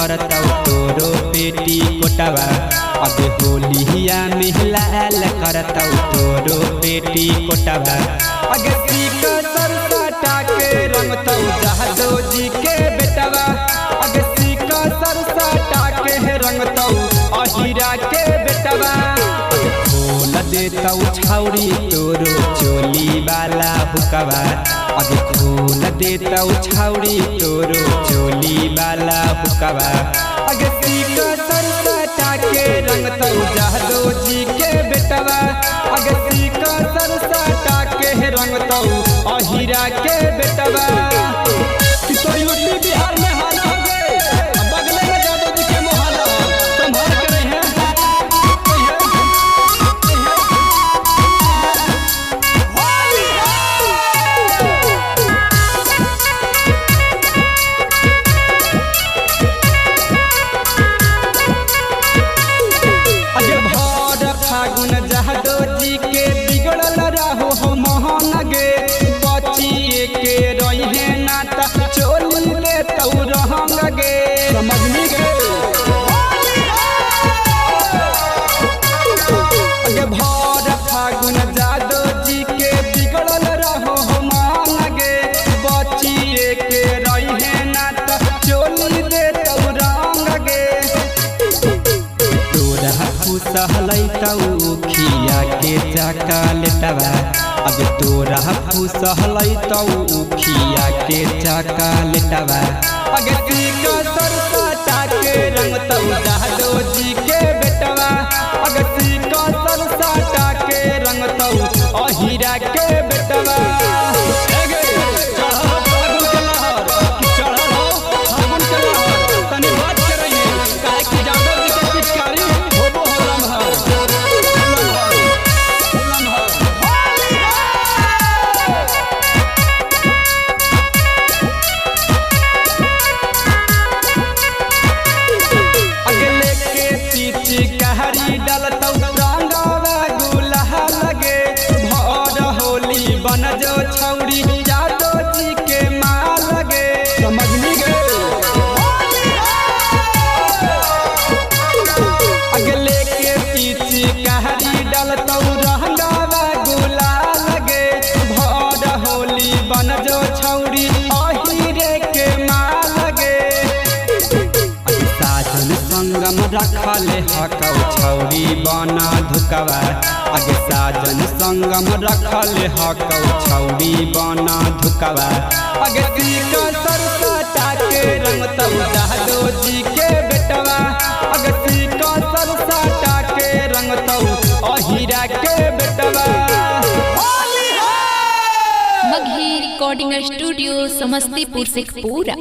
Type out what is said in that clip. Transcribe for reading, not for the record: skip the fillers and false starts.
करतौ तोरो पेटी कोटवा। अगे होलिया में लाल करतौ तोरो पेटी कोटवा। अगे सीक सरसटा के रंगतौ जादो जी के बेटवा। अगे सीक सरसटा के रंगतौ अहिरा के बेटवा। खोल देतौ छौरी तोरो चोली वाला हुकवा। अगे खोल देतौ छौरी तोरो चोली वाला हुकवा। अगे सीक सरसटा के रंगतौ जादो जी के बेटवा। अगे सीक सरसटा के रंगतौ अहिरा के बेटवा। बिहार में हाना हो गए, बगले में जादो जी के मोहल्ला संभाल के रहे हैं। फागुन जादो जी के बिगड़ल रहो हो मोहन गे। बचिए के रहे नाता चोली ले तौ रहंग गे। समझनी गे अगे भर फागुन जादो जी के बिगड़ल रहो हो मोहन गे। बचिए के रहे नाता चोली ले तौ रहंग गे। सहलैतौ खिया के चाका लेटवा। अगे तोरा सहलैतौ खिया के चाका लेटवा। अगे सीक सरसटा के रंगतौ जादो जी के बेटवा। अगे सीक सरसटा के रंगतौ अहिरा के बेटवा। कहरी डलतौ रंगवा गुलाल लगे। भर होली बन जो छौरी जादो जी के माल लगे। समझनी गे अगले के पीछे कहरी डलतौ रंगवा गुलाल लगे। भर होली बन जो छौरी अहिरे के माल लगे। साजन संगम रखले हकौ छौरी बना धुकवा। अगे साजन संगम रखले हकौ छौरी बना धुकवा। अगे सीक सरसटा के रंगतौ जादो जी के बेटवा। अगे सीक सरसटा के रंगतौ अहिरा के बेटवा। Magahi recording studio Samastipur Sheikhpura.